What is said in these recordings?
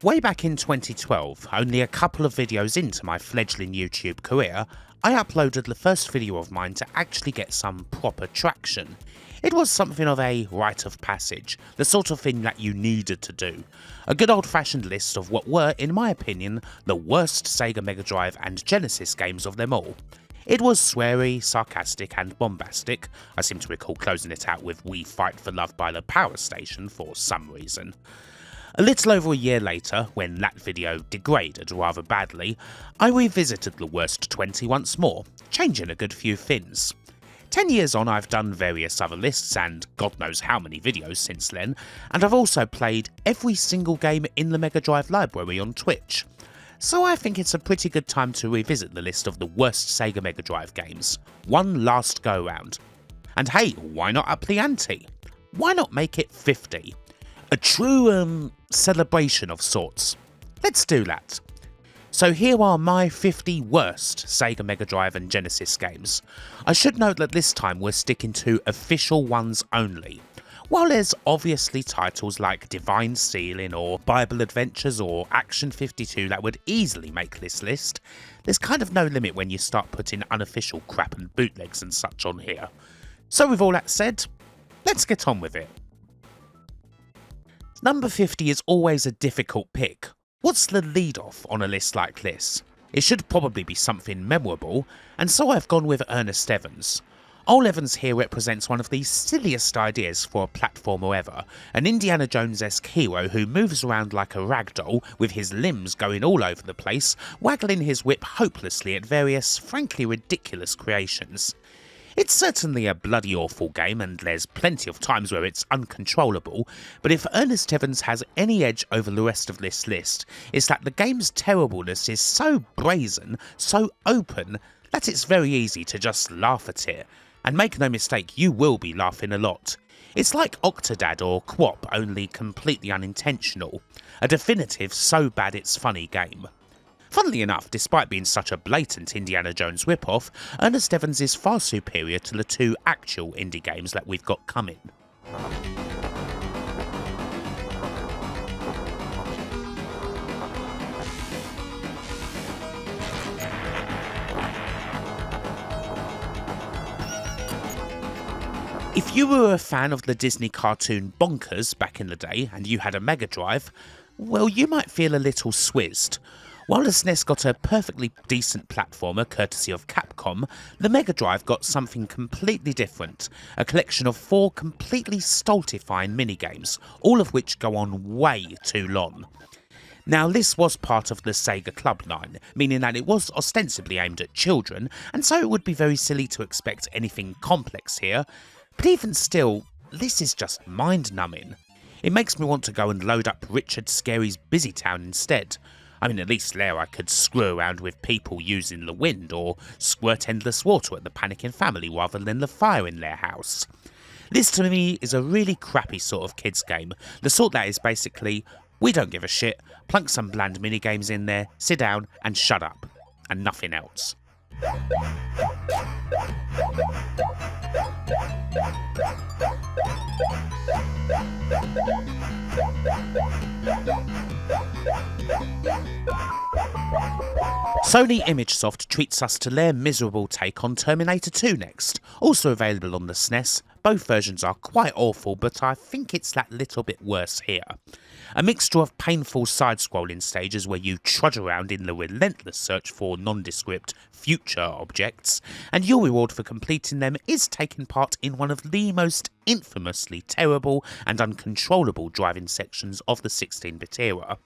Way back in 2012, only a couple of videos into my fledgling YouTube career, I uploaded the first video of mine to actually get some proper traction. It was something of a rite of passage, the sort of thing that you needed to do. A good old-fashioned list of what were, in my opinion, the worst Sega Mega Drive and Genesis games of them all. It was sweary, sarcastic and bombastic. I seem to recall closing it out with "We Fight for Love" by the Power Station for some reason. A little over a year later, when that video degraded rather badly, I revisited the worst 20 once more, changing a good few things. 10 years on, I've done various other lists and God knows how many videos since then, and I've also played every single game in the Mega Drive library on Twitch. So I think it's a pretty good time to revisit the list of the worst Sega Mega Drive games, one last go round. And hey, why not up the ante? Why not make it 50? A true, celebration of sorts. Let's do that. So here are my 50 worst Sega Mega Drive and Genesis games. I should note that this time we're sticking to official ones only. While there's obviously titles like Divine Sealing or Bible Adventures or Action 52 that would easily make this list, there's kind of no limit when you start putting unofficial crap and bootlegs and such on here. So with all that said, let's get on with it. Number 50 is always a difficult pick. What's the lead off on a list like this? It should probably be something memorable, and so I've gone with Ernest Evans. Ol' Evans here represents one of the silliest ideas for a platformer ever, an Indiana Jones-esque hero who moves around like a ragdoll with his limbs going all over the place, waggling his whip hopelessly at various frankly ridiculous creations. It's certainly a bloody awful game and there's plenty of times where it's uncontrollable, but if Ernest Evans has any edge over the rest of this list, it's that the game's terribleness is so brazen, so open, that it's very easy to just laugh at it. And make no mistake, you will be laughing a lot. It's like Octodad or Quap, only completely unintentional. A definitive so bad it's funny game. Funnily enough, despite being such a blatant Indiana Jones ripoff, Ernest Evans is far superior to the two actual indie games that we've got coming. If you were a fan of the Disney cartoon Bonkers back in the day and you had a Mega Drive, well, you might feel a little swizzed. While the SNES got a perfectly decent platformer courtesy of Capcom, the Mega Drive got something completely different, a collection of 4 completely stultifying minigames, all of which go on way too long. Now this was part of the Sega Club line, meaning that it was ostensibly aimed at children, and so it would be very silly to expect anything complex here, but even still, this is just mind-numbing. It makes me want to go and load up Richard Scarry's Busy Town instead. I mean, at least there I could screw around with people using the wind, or squirt endless water at the panicking family rather than the fire in their house. This to me is a really crappy sort of kids game, the sort that is basically, we don't give a shit, plunk some bland minigames in there, sit down and shut up, and nothing else. Sony ImageSoft treats us to their miserable take on Terminator 2 next, also available on the SNES. Both versions are quite awful, but I think it's that little bit worse here. A mixture of painful side-scrolling stages where you trudge around in the relentless search for nondescript future objects, and your reward for completing them is taking part in one of the most infamously terrible and uncontrollable driving sections of the 16-bit era.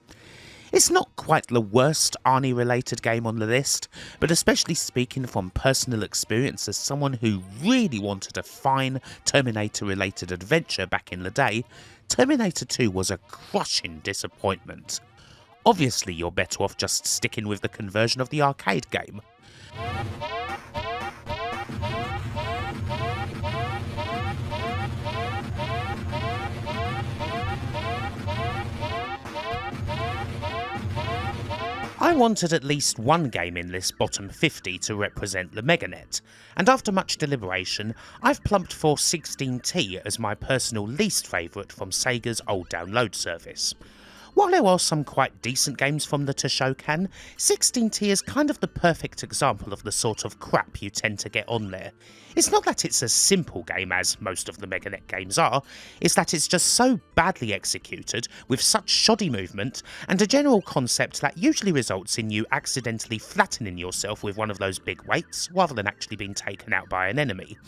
It's not quite the worst Arnie-related game on the list, but especially speaking from personal experience as someone who really wanted a fine Terminator-related adventure back in the day, Terminator 2 was a crushing disappointment. Obviously you're better off just sticking with the conversion of the arcade game. I wanted at least one game in this bottom 50 to represent the Meganet, and after much deliberation, I've plumped for 16T as my personal least favourite from Sega's old download service. While there are some quite decent games from the Shoutouts, 16T is kind of the perfect example of the sort of crap you tend to get on there. It's not that it's a simple game as most of the Meganet games are, it's that it's just so badly executed, with such shoddy movement, and a general concept that usually results in you accidentally flattening yourself with one of those big weights, rather than actually being taken out by an enemy.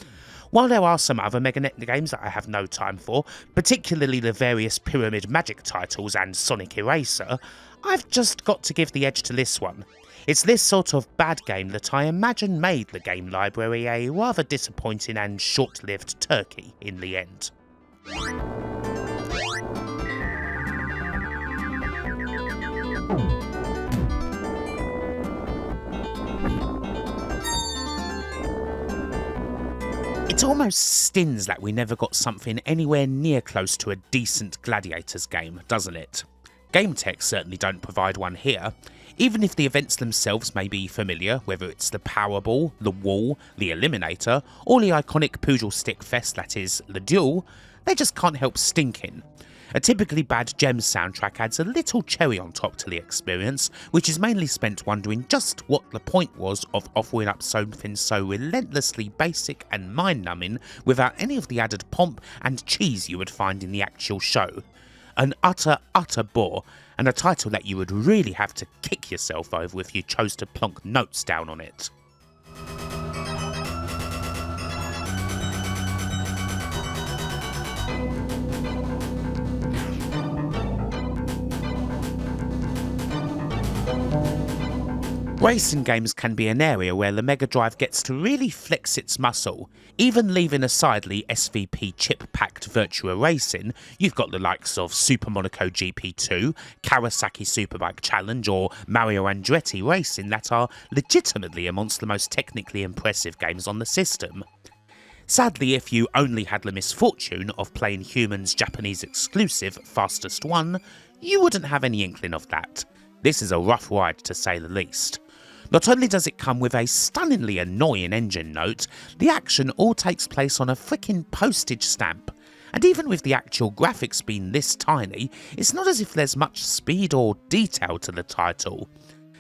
While there are some other Meganet games that I have no time for, particularly the various Pyramid Magic titles and Sonic Eraser, I've just got to give the edge to this one. It's this sort of bad game that I imagine made the game library a rather disappointing and short-lived turkey in the end. It almost stings that we never got something anywhere near close to a decent Gladiators game, doesn't it? Game tech certainly don't provide one here. Even if the events themselves may be familiar, whether it's the Powerball, the Wall, the Eliminator, or the iconic Poodle Stick Fest that is the Duel, they just can't help stinking. A typically bad Gems soundtrack adds a little cherry on top to the experience, which is mainly spent wondering just what the point was of offering up something so relentlessly basic and mind-numbing without any of the added pomp and cheese you would find in the actual show. An utter bore, and a title that you would really have to kick yourself over if you chose to plonk notes down on it. Racing games can be an area where the Mega Drive gets to really flex its muscle. Even leaving aside the SVP chip-packed Virtua Racing, you've got the likes of Super Monaco GP2, Kawasaki Superbike Challenge or Mario Andretti Racing that are legitimately amongst the most technically impressive games on the system. Sadly, if you only had the misfortune of playing Human's Japanese exclusive Fastest 1, you wouldn't have any inkling of that. This is a rough ride to say the least. Not only does it come with a stunningly annoying engine note, the action all takes place on a frickin' postage stamp. And even with the actual graphics being this tiny, it's not as if there's much speed or detail to the title.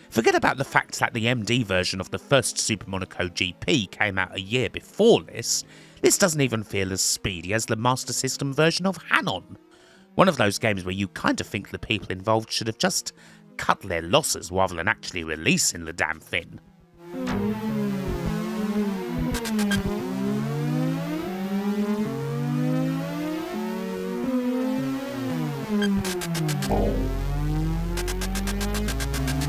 Forget about the fact that the MD version of the first Super Monaco GP came out a year before this. This doesn't even feel as speedy as the Master System version of Hanon. One of those games where you kind of think the people involved should have just cut their losses rather than actually releasing the damn thing.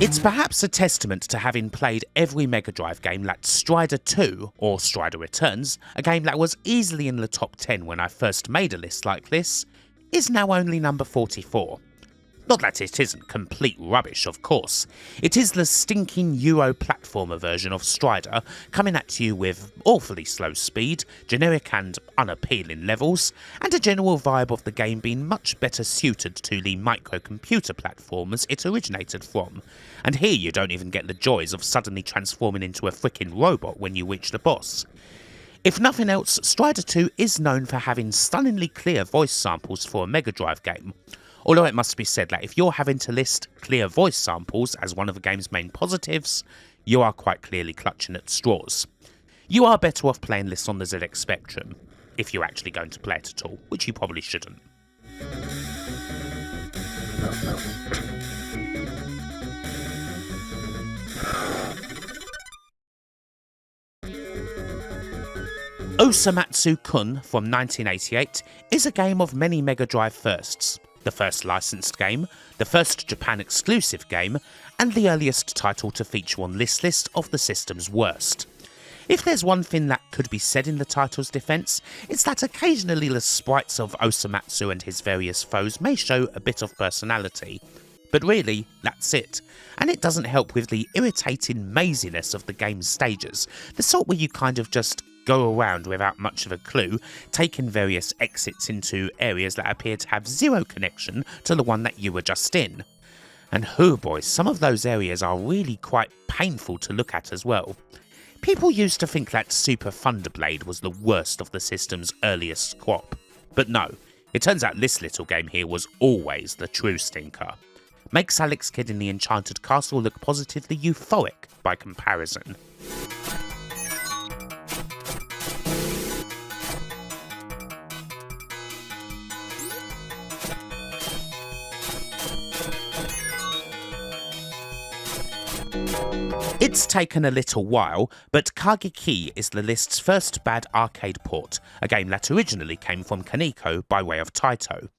It's perhaps a testament to having played every Mega Drive game that Strider 2, or Strider Returns, a game that was easily in the top 10 when I first made a list like this, is now only number 44. Not that it isn't complete rubbish, of course. It is the stinking Euro platformer version of Strider, coming at you with awfully slow speed, generic and unappealing levels, and a general vibe of the game being much better suited to the microcomputer platformers it originated from. And here you don't even get the joys of suddenly transforming into a frickin' robot when you reach the boss. If nothing else, Strider 2 is known for having stunningly clear voice samples for a Mega Drive game. Although it must be said that if you're having to list clear voice samples as one of the game's main positives, you are quite clearly clutching at straws. You are better off playing this on the ZX Spectrum, if you're actually going to play it at all, which you probably shouldn't. Osamatsu-kun from 1988 is a game of many Mega Drive firsts. The first licensed game, the first Japan exclusive game, and the earliest title to feature on this list of the system's worst. If there's one thing that could be said in the title's defence, it's that occasionally the sprites of Osamatsu and his various foes may show a bit of personality. But really, that's it. And it doesn't help with the irritating maziness of the game's stages, the sort where you kind of just go around without much of a clue, taking various exits into areas that appear to have zero connection to the one that you were just in. And oh boy, some of those areas are really quite painful to look at as well. People used to think that Super Thunderblade was the worst of the system's earliest crop, but no, it turns out this little game here was always the true stinker. makes Alex Kidd in the Enchanted Castle look positively euphoric by comparison. It's taken a little while, but Kageki is the list's first bad arcade port, a game that originally came from Kaneko by way of Taito.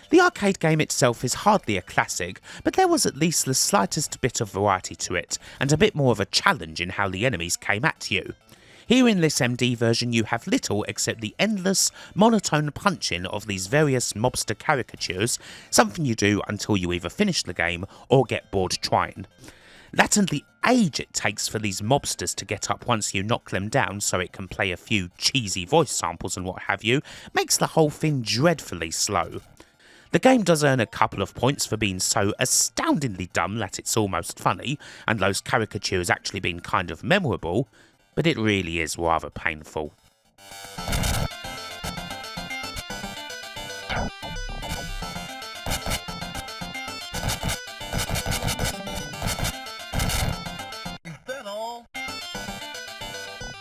The arcade game itself is hardly a classic, but there was at least the slightest bit of variety to it, and a bit more of a challenge in how the enemies came at you. Here in this MD version you have little except the endless, monotone punching of these various mobster caricatures, something you do until you either finish the game or get bored trying. That and the age it takes for these mobsters to get up once you knock them down so it can play a few cheesy voice samples and what have you, makes the whole thing dreadfully slow. The game does earn a couple of points for being so astoundingly dumb that it's almost funny, and those caricatures actually being kind of memorable, but it really is rather painful.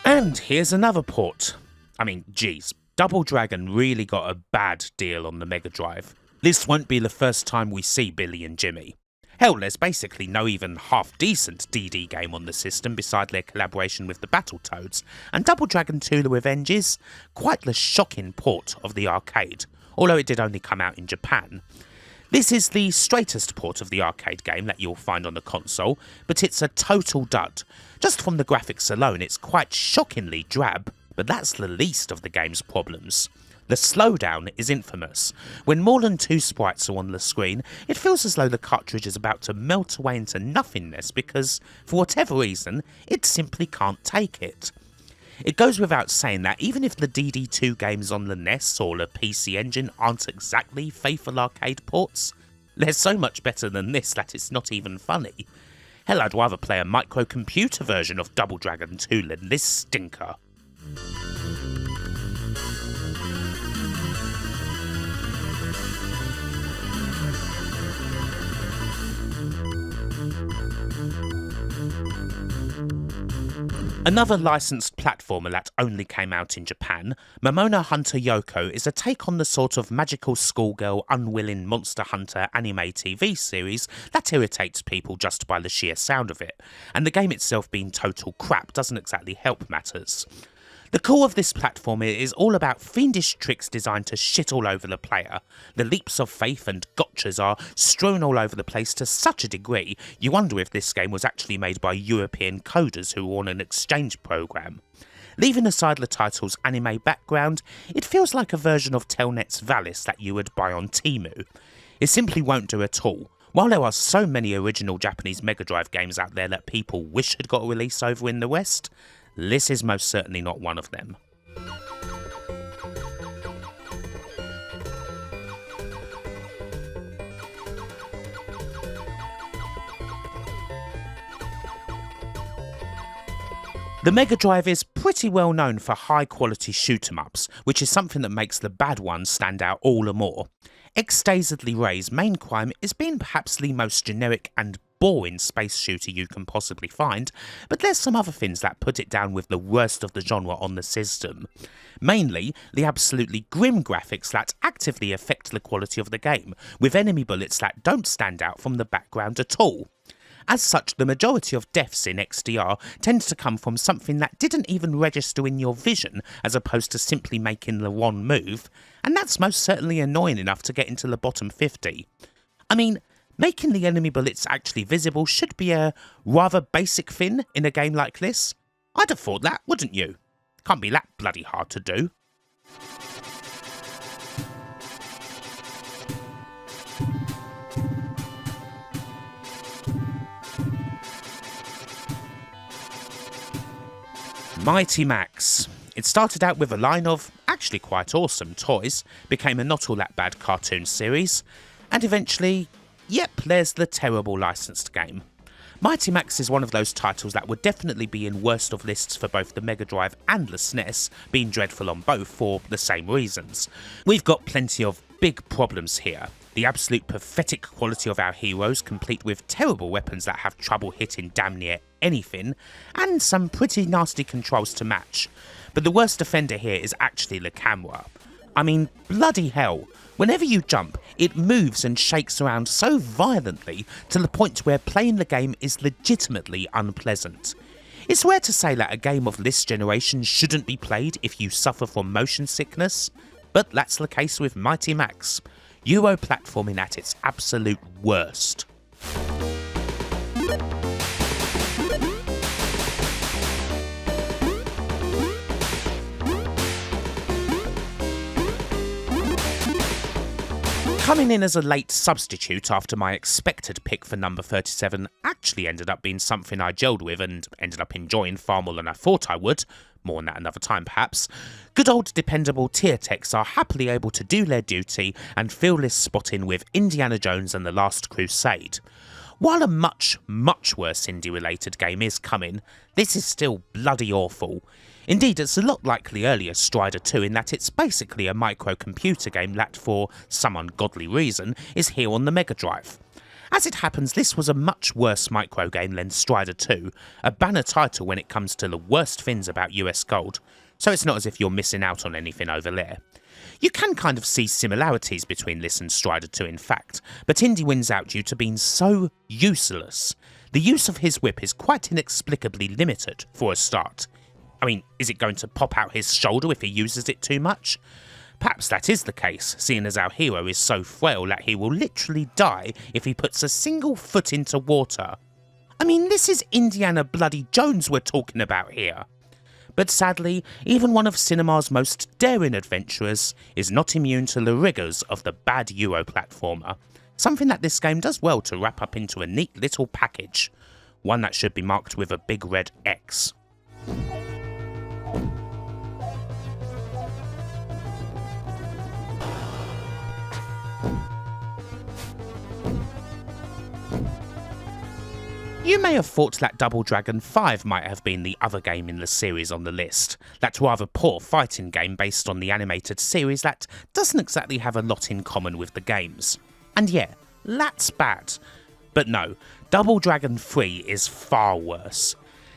And here's another port. I mean, geez, Double Dragon really got a bad deal on the Mega Drive. This won't be the first time we see Billy and Jimmy. Hell, there's basically no even half-decent DD game on the system beside their collaboration with the Battletoads, and Double Dragon 2 The Revenge is quite the shocking port of the arcade, although it did only come out in Japan. This is the straightest port of the arcade game that you'll find on the console, but it's a total dud. Just from the graphics alone, it's quite shockingly drab, but that's the least of the game's problems. The slowdown is infamous. When more than 2 sprites are on the screen, it feels as though the cartridge is about to melt away into nothingness because, for whatever reason, it simply can't take it. It goes without saying that even if the DD2 games on the NES or the PC Engine aren't exactly faithful arcade ports, they're so much better than this that it's not even funny. Hell, I'd rather play a microcomputer version of Double Dragon 2 than this stinker. Another licensed platformer that only came out in Japan, Momona Hunter Yoko is a take on the sort of magical schoolgirl unwilling monster hunter anime TV series that irritates people just by the sheer sound of it, and the game itself being total crap doesn't exactly help matters. The core of this platformer is all about fiendish tricks designed to shit all over the player. The leaps of faith and gotchas are strewn all over the place to such a degree, you wonder if this game was actually made by European coders who were on an exchange program. Leaving aside the title's anime background, it feels like a version of Telnet's Valis that you would buy on Temu. It simply won't do at all. While there are so many original Japanese Mega Drive games out there that people wish had got a release over in the West, this is most certainly not one of them. The Mega Drive is pretty well known for high quality shoot 'em ups, which is something that makes the bad ones stand out all the more. Ex-Dazedly Ray's main crime is being perhaps the most generic and boring space shooter you can possibly find, but there's some other things that put it down with the worst of the genre on the system. Mainly, the absolutely grim graphics that actively affect the quality of the game, with enemy bullets that don't stand out from the background at all. As such, the majority of deaths in XDR tend to come from something that didn't even register in your vision, as opposed to simply making the one move, and that's most certainly annoying enough to get into the bottom 50. I mean, making the enemy bullets actually visible should be a rather basic thing in a game like this. I'd have thought that, wouldn't you? Can't be that bloody hard to do. Mighty Max. It started out with a line of actually quite awesome toys, became a not all that bad cartoon series, and eventually, yep, there's the terrible licensed game. Mighty Max is one of those titles that would definitely be in worst of lists for both the Mega Drive and the SNES, being dreadful on both for the same reasons. We've got plenty of big problems here. The absolute pathetic quality of our heroes, complete with terrible weapons that have trouble hitting damn near anything, and some pretty nasty controls to match. But the worst offender here is actually the camera. I mean, bloody hell, whenever you jump, it moves and shakes around so violently to the point where playing the game is legitimately unpleasant. It's rare to say that a game of this generation shouldn't be played if you suffer from motion sickness, but that's the case with Mighty Max. Euro platforming at its absolute worst. Coming in as a late substitute after my expected pick for number 37 actually ended up being something I gelled with and ended up enjoying far more than I thought I would. More on that another time perhaps. Good old dependable tier techs are happily able to do their duty and fill this spot in with Indiana Jones and the Last Crusade. While a much, much worse indie related game is coming, this is still bloody awful. Indeed, it's a lot like the earlier Strider 2 in that it's basically a microcomputer game that, for some ungodly reason, is here on the Mega Drive. As it happens, this was a much worse micro game than Strider 2, a banner title when it comes to the worst things about US Gold, so it's not as if you're missing out on anything over there. You can kind of see similarities between this and Strider 2 in fact, but Indy wins out due to being so useless. The use of his whip is quite inexplicably limited, for a start. I mean, is it going to pop out his shoulder if he uses it too much? Perhaps that is the case, seeing as our hero is so frail that he will literally die if he puts a single foot into water. I mean, this is Indiana bloody Jones we're talking about here. But sadly, even one of cinema's most daring adventurers is not immune to the rigours of the bad Euro platformer, something that this game does well to wrap up into a neat little package, one that should be marked with a big red X. You may have thought that Double Dragon 5 might have been the other game in the series on the list, that rather poor fighting game based on the animated series that doesn't exactly have a lot in common with the games. And yeah, that's bad. But no, Double Dragon 3 is far worse.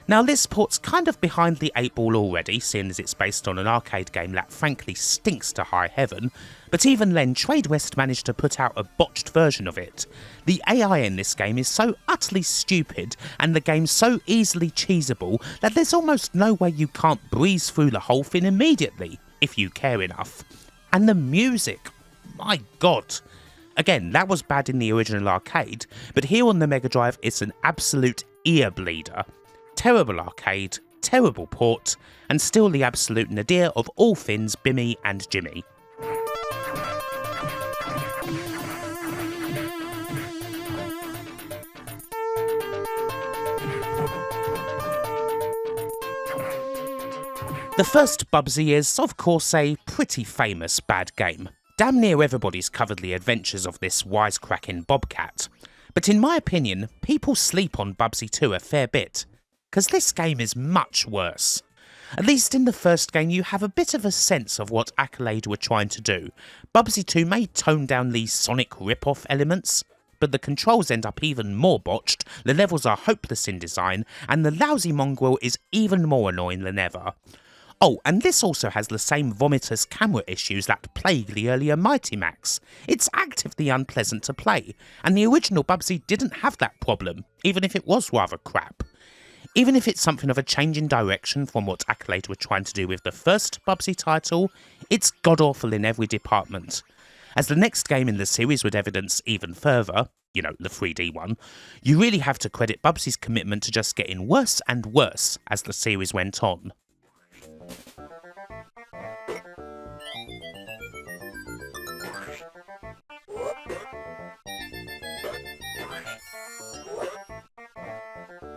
Now this port's kind of behind the 8 ball already, seeing as it's based on an arcade game that frankly stinks to high heaven, but even then TradeWest managed to put out a botched version of it. The AI in this game is so utterly stupid and the game so easily cheesable that there's almost no way you can't breeze through the whole thing immediately, if you care enough. And the music, my god. Again, that was bad in the original arcade, but here on the Mega Drive it's an absolute ear bleeder. Terrible arcade, terrible port, and still the absolute nadir of all things Bimmy and Jimmy. The first Bubsy is, of course, a pretty famous bad game. Damn near everybody's covered the adventures of this wisecracking bobcat. But in my opinion, people sleep on Bubsy 2 a fair bit, because this game is much worse. At least in the first game you have a bit of a sense of what Accolade were trying to do. Bubsy 2 may tone down these Sonic rip-off elements, but the controls end up even more botched, the levels are hopeless in design, and the lousy mongrel is even more annoying than ever. Oh, and this also has the same vomitous camera issues that plague the earlier Mighty Max. It's actively unpleasant to play, and the original Bubsy didn't have that problem, even if it was rather crap. Even if it's something of a change in direction from what Accolade were trying to do with the first Bubsy title, it's god-awful in every department. As the next game in the series would evidence even further, you know, the 3D one, you really have to credit Bubsy's commitment to just getting worse and worse as the series went on.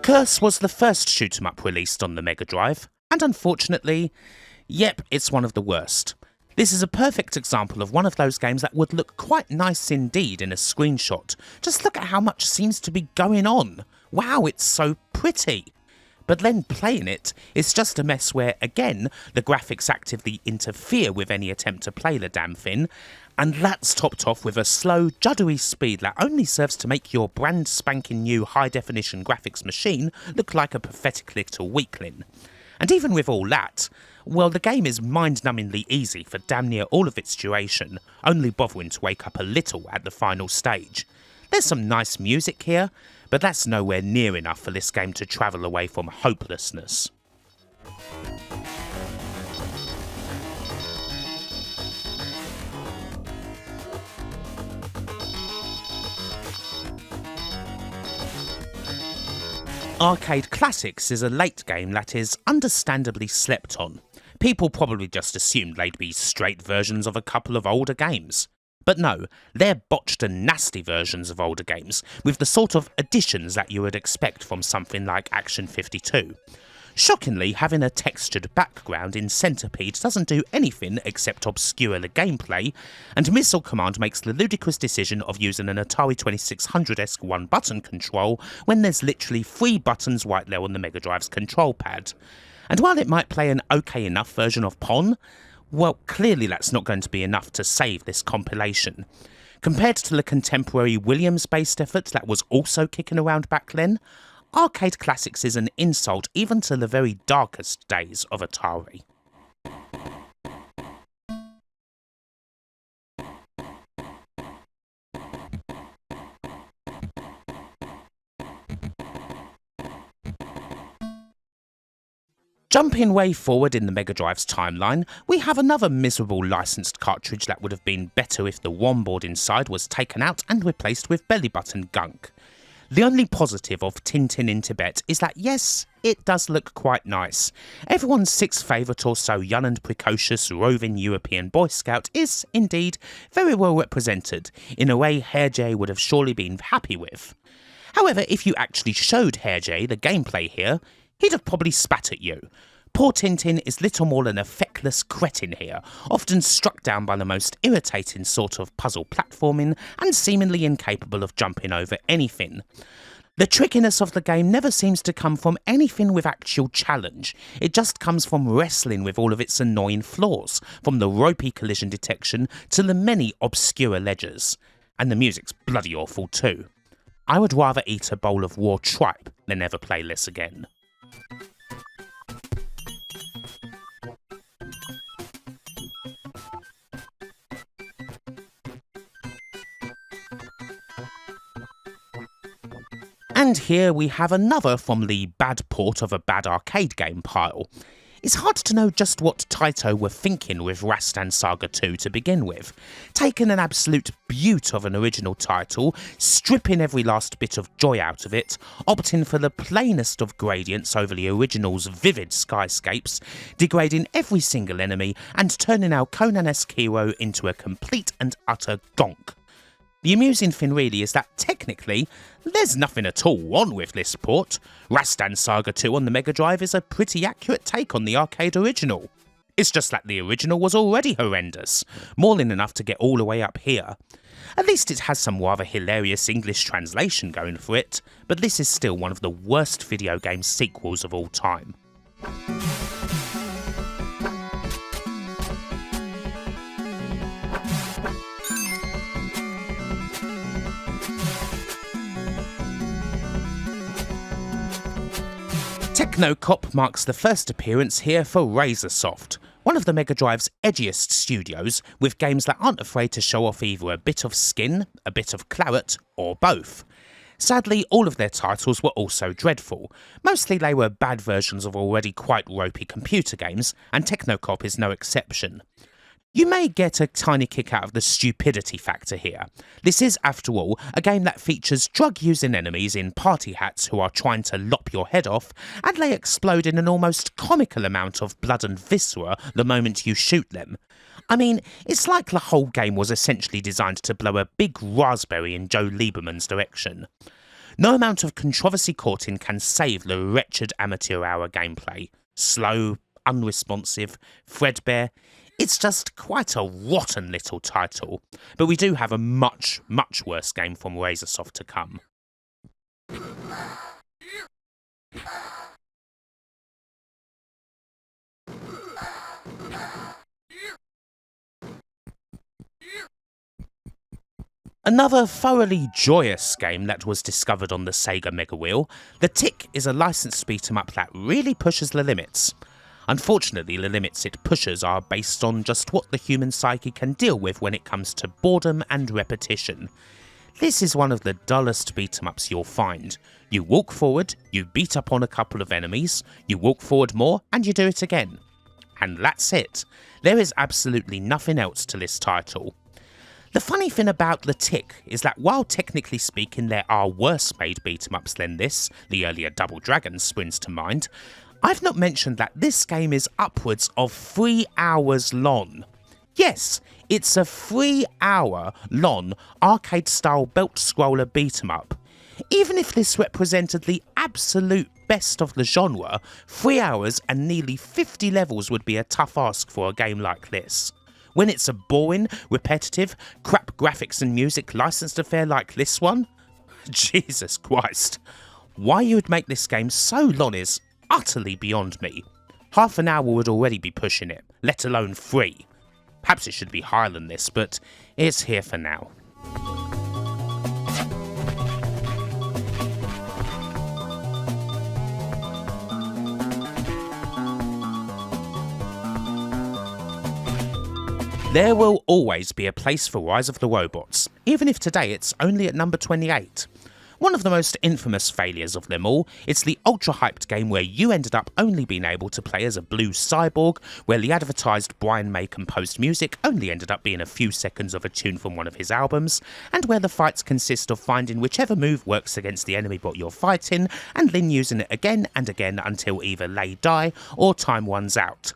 Curse was the first shoot-'em-up released on the Mega Drive, and unfortunately, yep, it's one of the worst. This is a perfect example of one of those games that would look quite nice indeed in a screenshot. Just look at how much seems to be going on. Wow, it's so pretty. But then playing it, it's just a mess where, again, the graphics actively interfere with any attempt to play the damn thing, And that's topped off with a slow, juddery speed that only serves to make your brand spanking new high-definition graphics machine look like a pathetic little weakling. And even with all that, well, the game is mind-numbingly easy for damn near all of its duration, only bothering to wake up a little at the final stage. There's some nice music here, but that's nowhere near enough for this game to travel away from hopelessness. Arcade Classics is a late game that is understandably slept on. People probably just assumed they'd be straight versions of a couple of older games. But no, they're botched and nasty versions of older games, with the sort of additions that you would expect from something like Action 52. Shockingly, having a textured background in Centipede doesn't do anything except obscure the gameplay, and Missile Command makes the ludicrous decision of using an Atari 2600-esque one-button control when there's literally 3 buttons right there on the Mega Drive's control pad. And while it might play an okay enough version of Pong, well, clearly that's not going to be enough to save this compilation. Compared to the contemporary Williams-based effort that was also kicking around back then, Arcade Classics is an insult even to the very darkest days of Atari. Jumping way forward in the Mega Drive's timeline, we have another miserable licensed cartridge that would have been better if the WOM board inside was taken out and replaced with belly button gunk. The only positive of Tintin in Tibet is that yes, it does look quite nice. Everyone's sixth favourite or so young and precocious roving European Boy Scout is, indeed, very well represented, in a way Hair J would have surely been happy with. However, if you actually showed Hair J the gameplay here, he'd have probably spat at you. Poor Tintin is little more than a feckless cretin here, often struck down by the most irritating sort of puzzle platforming and seemingly incapable of jumping over anything. The trickiness of the game never seems to come from anything with actual challenge, it just comes from wrestling with all of its annoying flaws, from the ropey collision detection to the many obscure ledgers. And the music's bloody awful too. I would rather eat a bowl of raw tripe than ever play this again. And here we have another from the bad port of a bad arcade game pile. It's hard to know just what Taito were thinking with Rastan Saga 2 to begin with. Taking an absolute beaut of an original title, stripping every last bit of joy out of it, opting for the plainest of gradients over the original's vivid skyscapes, degrading every single enemy, and turning our Conan-esque hero into a complete and utter gonk. The amusing thing really is that technically, there's nothing at all wrong with this port. Rastan Saga 2 on the Mega Drive is a pretty accurate take on the arcade original. It's just that the original was already horrendous, more than enough to get all the way up here. At least it has some rather hilarious English translation going for it, but this is still one of the worst video game sequels of all time. Technocop marks the first appearance here for Razorsoft, one of the Mega Drive's edgiest studios, with games that aren't afraid to show off either a bit of skin, a bit of claret, or both. Sadly, all of their titles were also dreadful. Mostly they were bad versions of already quite ropey computer games, and Technocop is no exception. You may get a tiny kick out of the stupidity factor here. This is, after all, a game that features drug-using enemies in party hats who are trying to lop your head off, and they explode in an almost comical amount of blood and viscera the moment you shoot them. I mean, it's like the whole game was essentially designed to blow a big raspberry in Joe Lieberman's direction. No amount of controversy courting can save the wretched amateur hour gameplay. Slow, unresponsive, threadbare. It's just quite a rotten little title, but we do have a much, much worse game from Razorsoft to come. Another thoroughly joyous game that was discovered on the Sega Mega Wheel, The Tick is a licensed beat-em-up that really pushes the limits. Unfortunately, the limits it pushes are based on just what the human psyche can deal with when it comes to boredom and repetition. This is one of the dullest beat-em-ups you'll find. You walk forward, you beat up on a couple of enemies, you walk forward more, and you do it again. And that's it. There is absolutely nothing else to this title. The funny thing about The Tick is that while technically speaking there are worse made beat-em-ups than this, the earlier Double Dragon springs to mind, I've not mentioned that this game is upwards of 3 hours long. Yes, it's a 3 hour long arcade style belt scroller beat-em-up. Even if this represented the absolute best of the genre, 3 hours and nearly 50 levels would be a tough ask for a game like this. When it's a boring, repetitive, crap graphics and music licensed affair like this one? Jesus Christ. Why you would make this game so long is utterly beyond me. Half an hour would already be pushing it, let alone 3. Perhaps it should be higher than this, but it's here for now. There will always be a place for Rise of the Robots, even if today it's only at number 28. One of the most infamous failures of them all, it's the ultra-hyped game where you ended up only being able to play as a blue cyborg, where the advertised Brian May composed music only ended up being a few seconds of a tune from one of his albums, and where the fights consist of finding whichever move works against the enemy bot you're fighting, and then using it again and again until either they die or time runs out.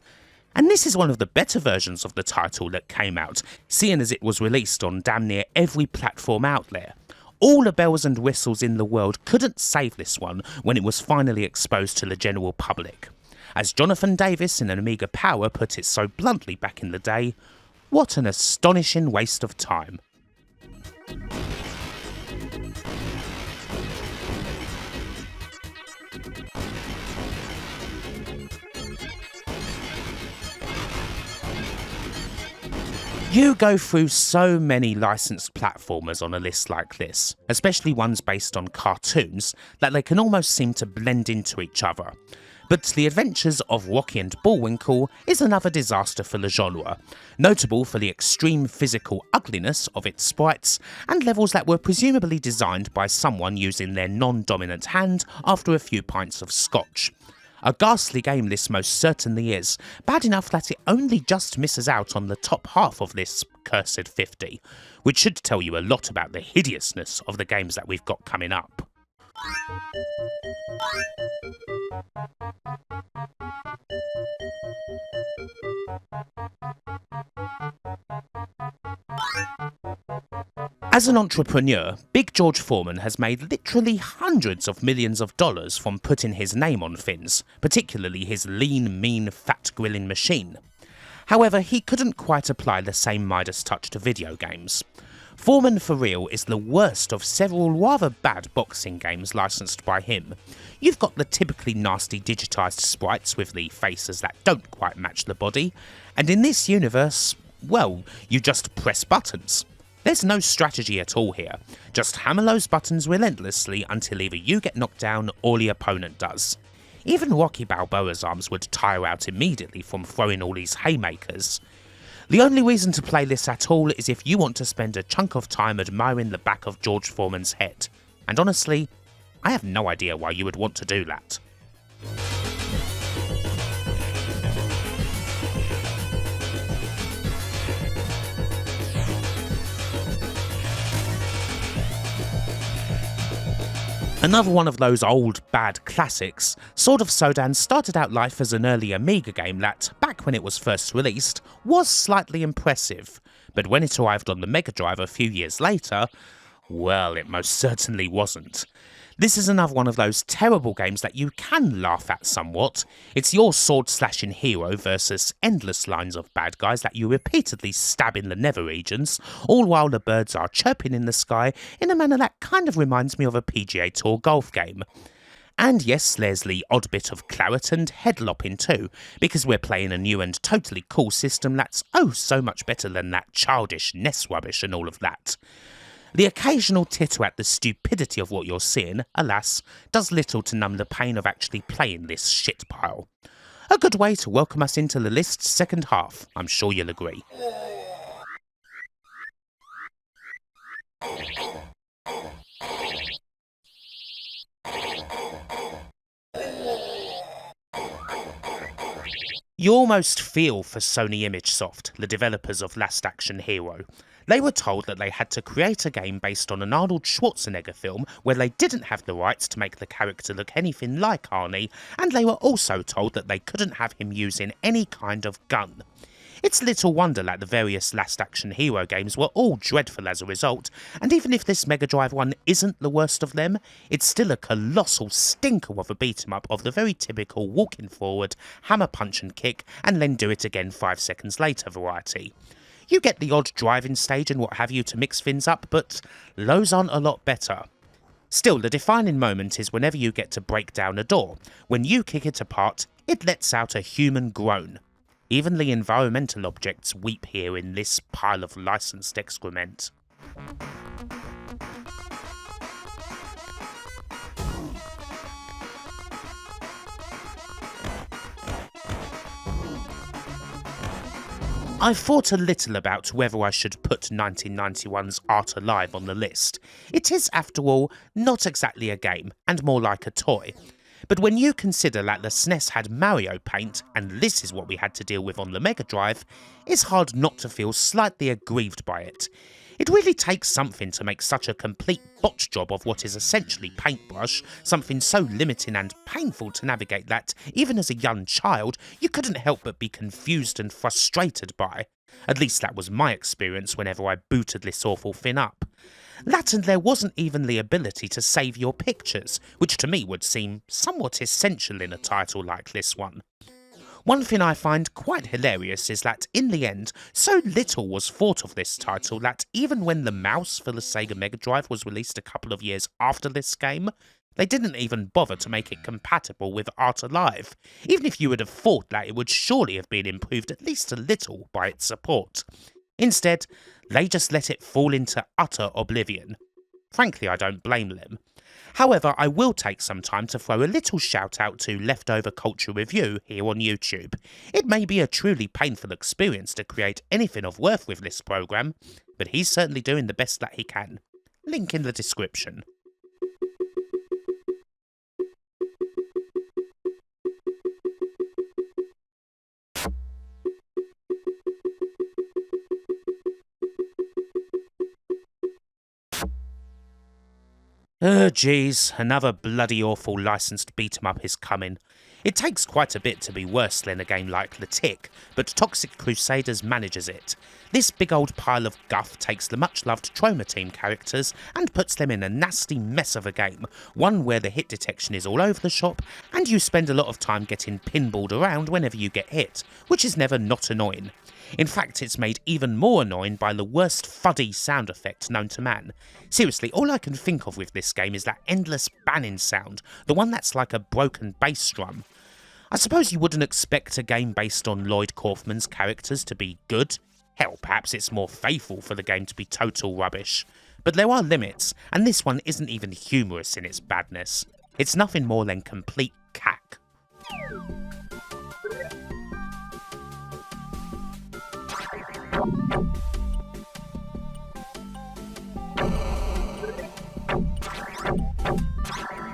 And this is one of the better versions of the title that came out, seeing as it was released on damn near every platform out there. All the bells and whistles in the world couldn't save this one when it was finally exposed to the general public. As Jonathan Davis in Amiga Power put it so bluntly back in the day, what an astonishing waste of time. You go through so many licensed platformers on a list like this, especially ones based on cartoons, that they can almost seem to blend into each other. But The Adventures of Rocky and Bullwinkle is another disaster for the genre, notable for the extreme physical ugliness of its sprites and levels that were presumably designed by someone using their non-dominant hand after a few pints of scotch. A ghastly game this most certainly is, bad enough that it only just misses out on the top half of this cursed 50, which should tell you a lot about the hideousness of the games that we've got coming up. As an entrepreneur, Big George Foreman has made literally hundreds of millions of dollars from putting his name on things, particularly his lean, mean, fat grilling machine. However, he couldn't quite apply the same Midas touch to video games. Foreman for Real is the worst of several rather bad boxing games licensed by him. You've got the typically nasty digitised sprites with the faces that don't quite match the body, and in this universe, well, you just press buttons. There's no strategy at all here, just hammer those buttons relentlessly until either you get knocked down or the opponent does. Even Rocky Balboa's arms would tire out immediately from throwing all these haymakers. The only reason to play this at all is if you want to spend a chunk of time admiring the back of George Foreman's head, and honestly, I have no idea why you would want to do that. Another one of those old, bad classics, Sword of Sodan started out life as an early Amiga game that, back when it was first released, was slightly impressive, but when it arrived on the Mega Drive a few years later, well, it most certainly wasn't. This is another one of those terrible games that you can laugh at somewhat. It's your sword-slashing hero versus endless lines of bad guys that you repeatedly stab in the nether regions, all while the birds are chirping in the sky in a manner that kind of reminds me of a PGA Tour golf game. And yes, there's the odd bit of claret and head-lopping too, because we're playing a new and totally cool system that's oh so much better than that childish NES rubbish and all of that. The occasional titter at the stupidity of what you're seeing, alas, does little to numb the pain of actually playing this shit pile. A good way to welcome us into the list's second half, I'm sure you'll agree. You almost feel for Sony ImageSoft, the developers of Last Action Hero. They were told that they had to create a game based on an Arnold Schwarzenegger film where they didn't have the rights to make the character look anything like Arnie, and they were also told that they couldn't have him using any kind of gun. It's little wonder that the various Last Action Hero games were all dreadful as a result, and even if this Mega Drive one isn't the worst of them, it's still a colossal stinker of a beat-em-up of the very typical walking forward, hammer punch and kick, and then do it again 5 seconds later variety. You get the odd driving stage and what have you to mix things up, but those aren't a lot better. Still, the defining moment is whenever you get to break down a door. When you kick it apart, it lets out a human groan. Even the environmental objects weep here in this pile of licensed excrement. I thought a little about whether I should put 1991's Art Alive on the list. It is, after all, not exactly a game, and more like a toy. But when you consider that the SNES had Mario Paint, and this is what we had to deal with on the Mega Drive, it's hard not to feel slightly aggrieved by it. It really takes something to make such a complete botch job of what is essentially paintbrush, something so limiting and painful to navigate that, even as a young child, you couldn't help but be confused and frustrated by. At least that was my experience whenever I booted this awful thing up. That and there wasn't even the ability to save your pictures, which to me would seem somewhat essential in a title like this one. One thing I find quite hilarious is that, in the end, so little was thought of this title that even when the mouse for the Sega Mega Drive was released a couple of years after this game, they didn't even bother to make it compatible with Art Alive, even if you would have thought that it would surely have been improved at least a little by its support. Instead, they just let it fall into utter oblivion. Frankly, I don't blame them. However, I will take some time to throw a little shout out to Leftover Culture Review here on YouTube. It may be a truly painful experience to create anything of worth with this program, but he's certainly doing the best that he can. Link in the description. Geez, another bloody awful licensed beat-em-up is coming. It takes quite a bit to be worse than a game like The Tick, but Toxic Crusaders manages it. This big old pile of guff takes the much-loved Trauma Team characters and puts them in a nasty mess of a game, one where the hit detection is all over the shop, and you spend a lot of time getting pinballed around whenever you get hit, which is never not annoying. In fact, it's made even more annoying by the worst fuddy sound effect known to man. Seriously, all I can think of with this game is that endless banning sound, the one that's like a broken bass drum. I suppose you wouldn't expect a game based on Lloyd Kaufman's characters to be good. Hell, perhaps it's more faithful for the game to be total rubbish. But there are limits, and this one isn't even humorous in its badness. It's nothing more than complete cack.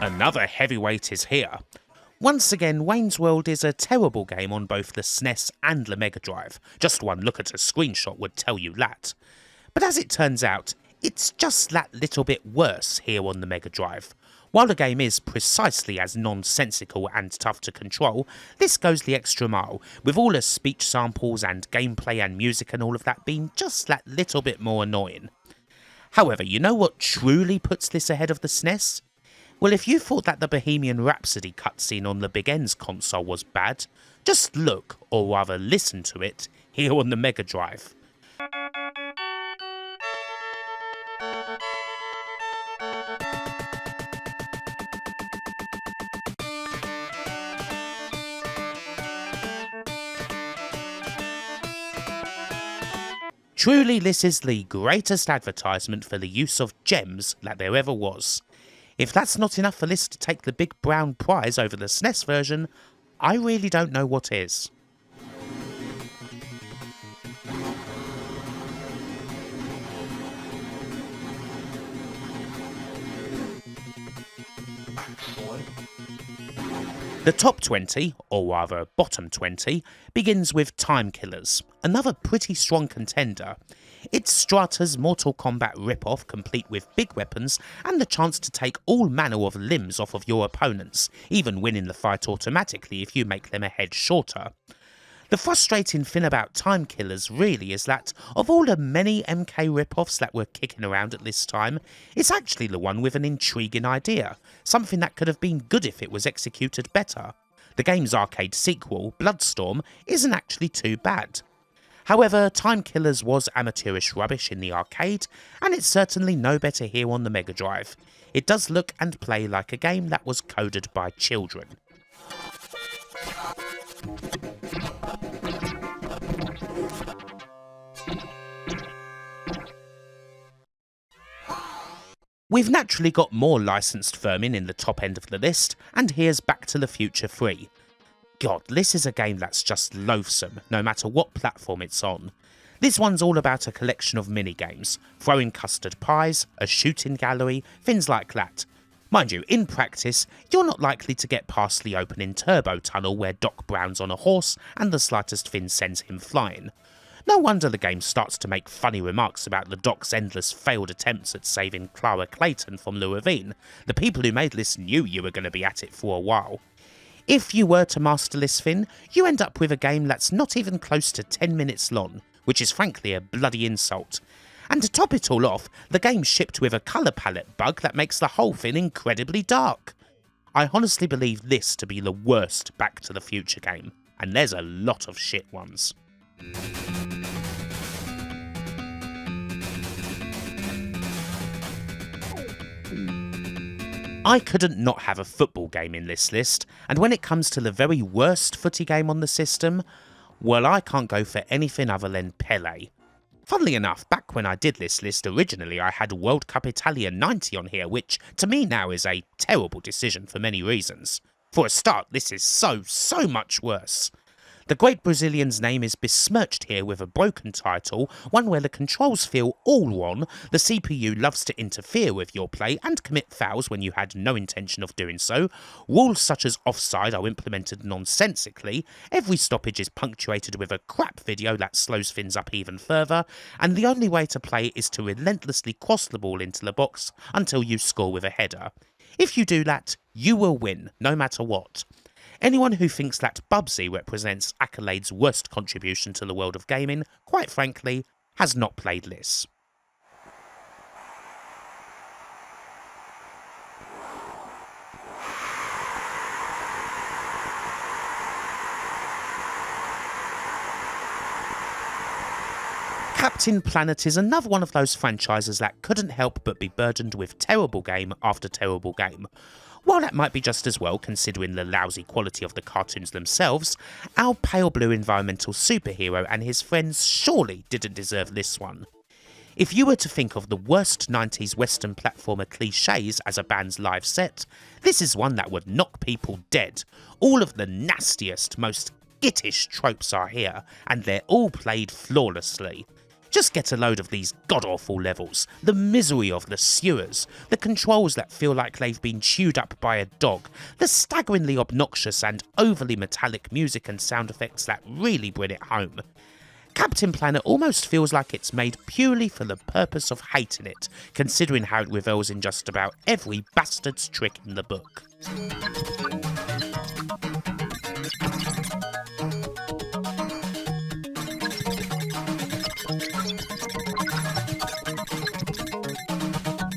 Another heavyweight is here. Once again, Wayne's World is a terrible game on both the SNES and the Mega Drive. Just one look at a screenshot would tell you that. But as it turns out, it's just that little bit worse here on the Mega Drive. While the game is precisely as nonsensical and tough to control, this goes the extra mile, with all the speech samples and gameplay and music and all of that being just that little bit more annoying. However, you know what truly puts this ahead of the SNES? Well, if you thought that the Bohemian Rhapsody cutscene on the Big N's console was bad, just look, or rather listen to it, here on the Mega Drive. Truly, this is the greatest advertisement for the use of gems that there ever was. If that's not enough for this to take the big brown prize over the SNES version, I really don't know what is. The top 20, or rather bottom 20, begins with Time Killers, another pretty strong contender. It's Strata's Mortal Kombat rip-off complete with big weapons and the chance to take all manner of limbs off of your opponents, even winning the fight automatically if you make them a head shorter. The frustrating thing about Time Killers really is that, of all the many MK rip-offs that were kicking around at this time, it's actually the one with an intriguing idea, something that could have been good if it was executed better. The game's arcade sequel, Bloodstorm, isn't actually too bad. However, Time Killers was amateurish rubbish in the arcade, and it's certainly no better here on the Mega Drive. It does look and play like a game that was coded by children. We've naturally got more licensed vermin in the top end of the list, and here's Back to the Future 3. God, this is a game that's just loathsome, no matter what platform it's on. This one's all about a collection of minigames, throwing custard pies, a shooting gallery, things like that. Mind you, in practice, you're not likely to get past the opening turbo tunnel where Doc Brown's on a horse and the slightest thing sends him flying. No wonder the game starts to make funny remarks about the Doc's endless failed attempts at saving Clara Clayton from the ravine. The people who made this knew you were going to be at it for a while. If you were to master this thing, you end up with a game that's not even close to 10 minutes long, which is frankly a bloody insult. And to top it all off, the game's shipped with a colour palette bug that makes the whole thing incredibly dark. I honestly believe this to be the worst Back to the Future game, and there's a lot of shit ones. I couldn't not have a football game in this list, and when it comes to the very worst footy game on the system, well, I can't go for anything other than Pele. Funnily enough, back when I did this list originally, I had World Cup Italia 90 on here, which to me now is a terrible decision for many reasons. For a start, this is so much worse. The great Brazilian's name is besmirched here with a broken title, one where the controls feel all wrong, the CPU loves to interfere with your play and commit fouls when you had no intention of doing so, rules such as offside are implemented nonsensically, every stoppage is punctuated with a crap video that slows things up even further, and the only way to play is to relentlessly cross the ball into the box until you score with a header. If you do that, you will win, no matter what. Anyone who thinks that Bubsy represents Accolade's worst contribution to the world of gaming, quite frankly, has not played this. Captain Planet is another one of those franchises that couldn't help but be burdened with terrible game after terrible game. While that might be just as well considering the lousy quality of the cartoons themselves, our pale blue environmental superhero and his friends surely didn't deserve this one. If you were to think of the worst 90s western platformer cliches as a band's live set, this is one that would knock people dead. All of the nastiest, most gittish tropes are here, and they're all played flawlessly. Just get a load of these god-awful levels, the misery of the sewers, the controls that feel like they've been chewed up by a dog, the staggeringly obnoxious and overly metallic music and sound effects that really bring it home. Captain Planet almost feels like it's made purely for the purpose of hating it, considering how it revels in just about every bastard's trick in the book.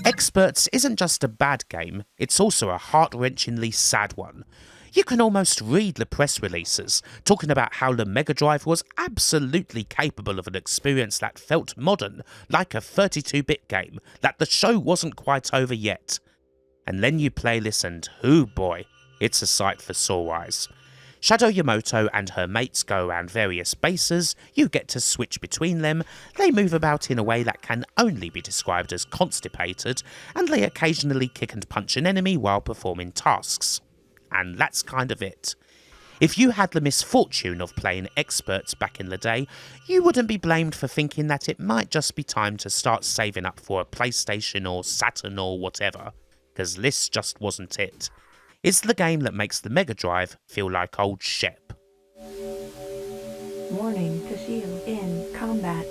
Experts isn't just a bad game, it's also a heart-wrenchingly sad one. You can almost read the press releases, talking about how the Mega Drive was absolutely capable of an experience that felt modern, like a 32-bit game, that the show wasn't quite over yet. And then you play this and, hoo boy, it's a sight for sore eyes. Shadow Yamato and her mates go around various bases, you get to switch between them, they move about in a way that can only be described as constipated, and they occasionally kick and punch an enemy while performing tasks. And that's kind of it. If you had the misfortune of playing experts back in the day, you wouldn't be blamed for thinking that it might just be time to start saving up for a PlayStation or Saturn or whatever, because this just wasn't it. It's the game that makes the Mega Drive feel like old Shep. Warning to shield in combat.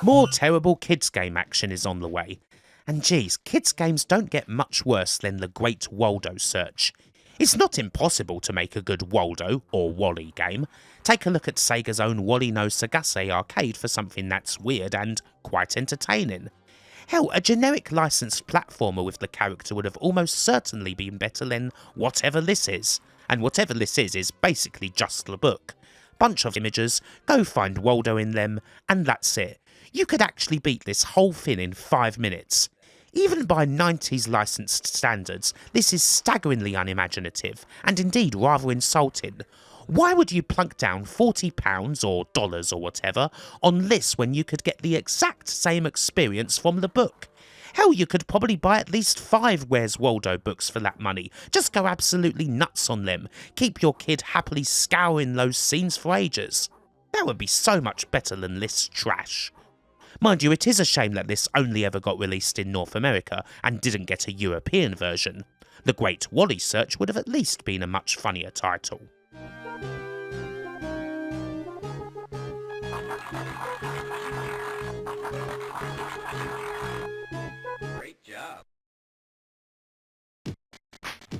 More terrible kids game action is on the way. And geez, kids games don't get much worse than the Great Waldo search. It's not impossible to make a good Waldo, or Wally, game. Take a look at Sega's own Wally no Sagase arcade for something that's weird and quite entertaining. Hell, a generic licensed platformer with the character would have almost certainly been better than whatever this is. And whatever this is basically just the book. Bunch of images, go find Waldo in them, and that's it. You could actually beat this whole thing in 5 minutes. Even by 90s licensed standards, this is staggeringly unimaginative, and indeed rather insulting. Why would you plunk down £40 or dollars or whatever on this when you could get the exact same experience from the book? Hell, you could probably buy at least 5 Where's Waldo books for that money. Just go absolutely nuts on them. Keep your kid happily scouring those scenes for ages. That would be so much better than this trash. Mind you, it is a shame that this only ever got released in North America and didn't get a European version. The Great Wally Search would have at least been a much funnier title. Great job.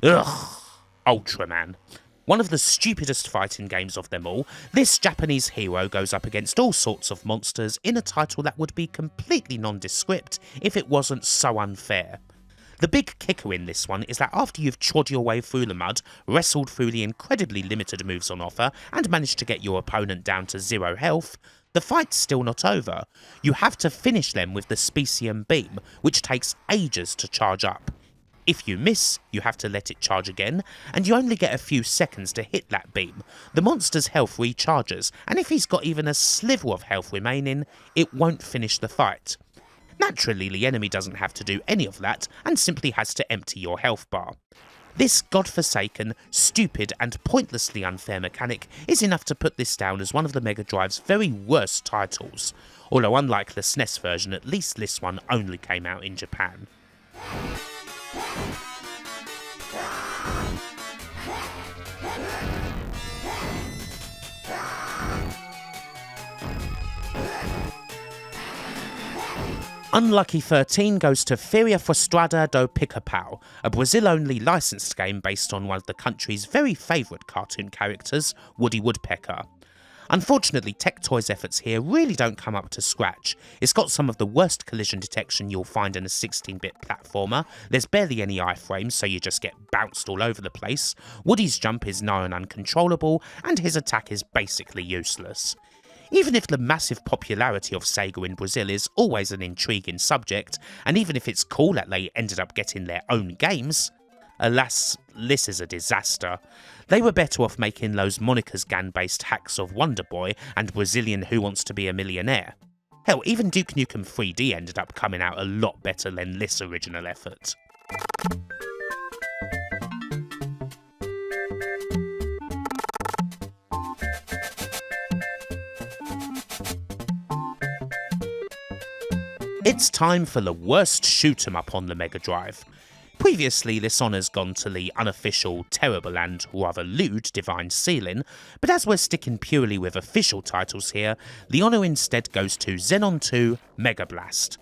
Ugh, Ultraman. One of the stupidest fighting games of them all, this Japanese hero goes up against all sorts of monsters in a title that would be completely nondescript if it wasn't so unfair. The big kicker in this one is that after you've trod your way through the mud, wrestled through the incredibly limited moves on offer, and managed to get your opponent down to 0 health, the fight's still not over. You have to finish them with the Specium Beam, which takes ages to charge up. If you miss, you have to let it charge again, and you only get a few seconds to hit that beam. The monster's health recharges, and if he's got even a sliver of health remaining, it won't finish the fight. Naturally, the enemy doesn't have to do any of that, and simply has to empty your health bar. This godforsaken, stupid, and pointlessly unfair mechanic is enough to put this down as one of the Mega Drive's very worst titles, although unlike the SNES version, at least this one only came out in Japan. Unlucky 13 goes to Feria Frustrada do Pica-Pau, a Brazil-only licensed game based on one of the country's very favourite cartoon characters, Woody Woodpecker. Unfortunately, Tectoy's efforts here really don't come up to scratch. It's got some of the worst collision detection you'll find in a 16-bit platformer, there's barely any iframes so you just get bounced all over the place, Woody's jump is nigh on uncontrollable, and his attack is basically useless. Even if the massive popularity of Sega in Brazil is always an intriguing subject, and even if it's cool that they ended up getting their own games, alas, this is a disaster. They were better off making those Monica's Gan-based hacks of Wonder Boy and Brazilian Who Wants to Be a Millionaire. Hell, even Duke Nukem 3D ended up coming out a lot better than this original effort. It's time for the worst shoot 'em up on the Mega Drive. Previously, this honour's gone to the unofficial, terrible and rather lewd Divine Ceiling, but as we're sticking purely with official titles here, the honour instead goes to Xenon 2 Mega Blast.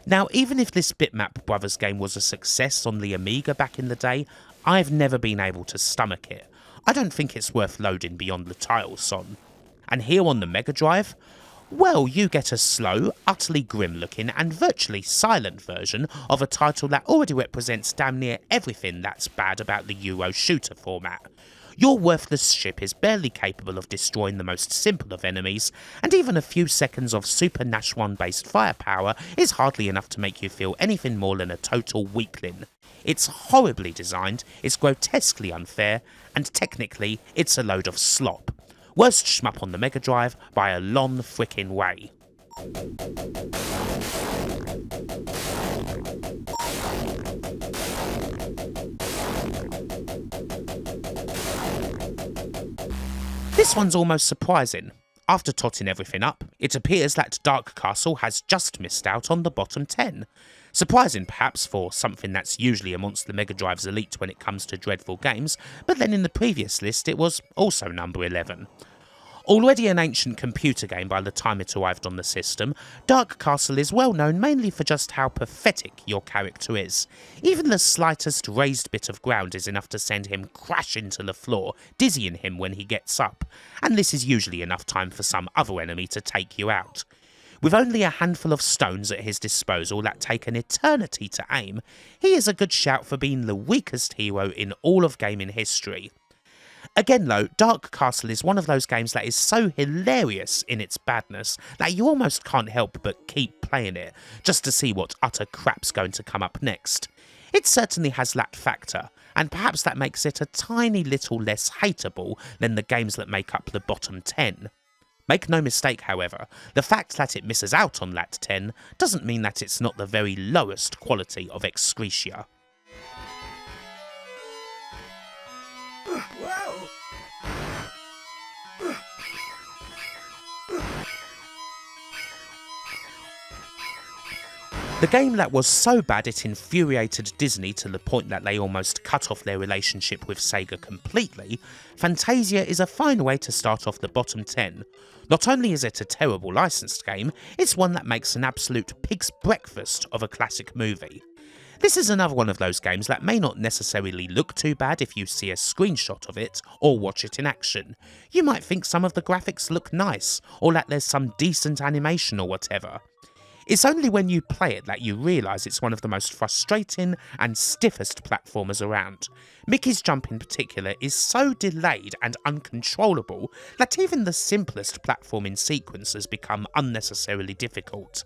Now, even if this Bitmap Brothers game was a success on the Amiga back in the day, I've never been able to stomach it. I don't think it's worth loading beyond the title son. And here on the Mega Drive, well, you get a slow, utterly grim-looking and virtually silent version of a title that already represents damn near everything that's bad about the Euro shooter format. Your worthless ship is barely capable of destroying the most simple of enemies, and even a few seconds of Super Nash 1 based firepower is hardly enough to make you feel anything more than a total weakling. It's horribly designed, it's grotesquely unfair, and technically it's a load of slop. Worst shmup on the Mega Drive by a long frickin' way. This one's almost surprising. After totting everything up, it appears that Dark Castle has just missed out on the bottom 10. Surprising perhaps for something that's usually amongst the Mega Drive's elite when it comes to dreadful games, but then in the previous list it was also number 11. Already an ancient computer game by the time it arrived on the system, Dark Castle is well known mainly for just how pathetic your character is. Even the slightest raised bit of ground is enough to send him crashing to the floor, dizzying him when he gets up, and this is usually enough time for some other enemy to take you out. With only a handful of stones at his disposal that take an eternity to aim, he is a good shout for being the weakest hero in all of gaming history. Again though, Dark Castle is one of those games that is so hilarious in its badness that you almost can't help but keep playing it, just to see what utter crap's going to come up next. It certainly has that factor, and perhaps that makes it a tiny little less hateable than the games that make up the bottom 10. Make no mistake however, the fact that it misses out on that 10 doesn't mean that it's not the very lowest quality of excretia. Whoa! The game that was so bad it infuriated Disney to the point that they almost cut off their relationship with Sega completely, Fantasia is a fine way to start off the bottom 10. Not only is it a terrible licensed game, it's one that makes an absolute pig's breakfast of a classic movie. This is another one of those games that may not necessarily look too bad if you see a screenshot of it or watch it in action. You might think some of the graphics look nice, or that there's some decent animation or whatever. It's only when you play it that you realise it's one of the most frustrating and stiffest platformers around. Mickey's jump in particular is so delayed and uncontrollable that even the simplest platforming sequences become unnecessarily difficult.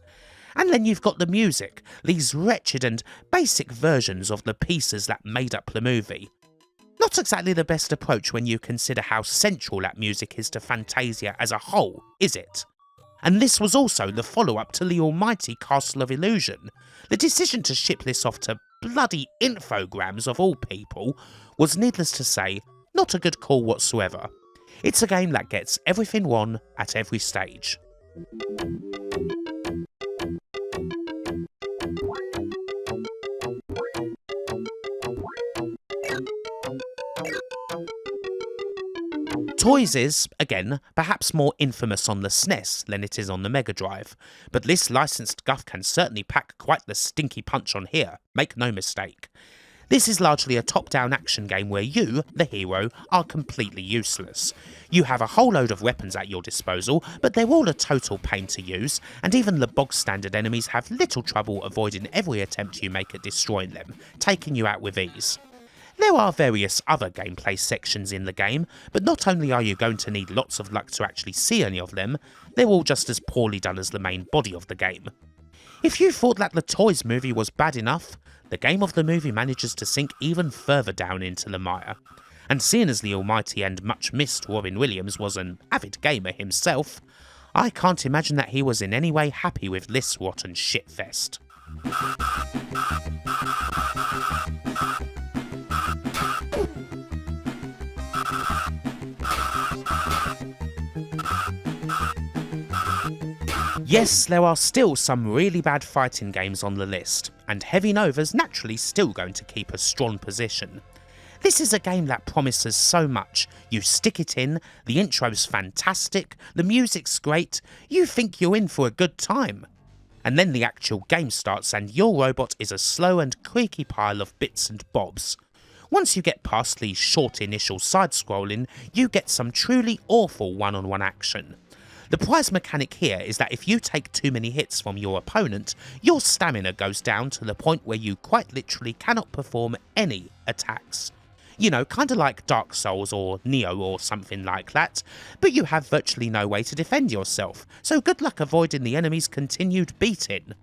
And then you've got the music, these wretched and basic versions of the pieces that made up the movie. Not exactly the best approach when you consider how central that music is to Fantasia as a whole, is it? And this was also the follow-up to the almighty Castle of Illusion. The decision to ship this off to bloody Infogrames of all people was, needless to say, not a good call whatsoever. It's a game that gets everything wrong at every stage. Toys is, again, perhaps more infamous on the SNES than it is on the Mega Drive, but this licensed guff can certainly pack quite the stinky punch on here, make no mistake. This is largely a top-down action game where you, the hero, are completely useless. You have a whole load of weapons at your disposal, but they're all a total pain to use, and even the bog-standard enemies have little trouble avoiding every attempt you make at destroying them, taking you out with ease. There are various other gameplay sections in the game, but not only are you going to need lots of luck to actually see any of them, they're all just as poorly done as the main body of the game. If you thought that the Toys movie was bad enough, the game of the movie manages to sink even further down into the mire. And seeing as the almighty and much missed Robin Williams was an avid gamer himself, I can't imagine that he was in any way happy with this rotten shitfest. Yes, there are still some really bad fighting games on the list, and Heavy Nova's naturally still going to keep a strong position. This is a game that promises so much. You stick it in, the intro's fantastic, the music's great, you think you're in for a good time. And then the actual game starts and your robot is a slow and creaky pile of bits and bobs. Once you get past the short initial side-scrolling, you get some truly awful one-on-one action. The prize mechanic here is that if you take too many hits from your opponent, your stamina goes down to the point where you quite literally cannot perform any attacks. You know, kinda like Dark Souls or Neo or something like that, but you have virtually no way to defend yourself, so good luck avoiding the enemy's continued beating.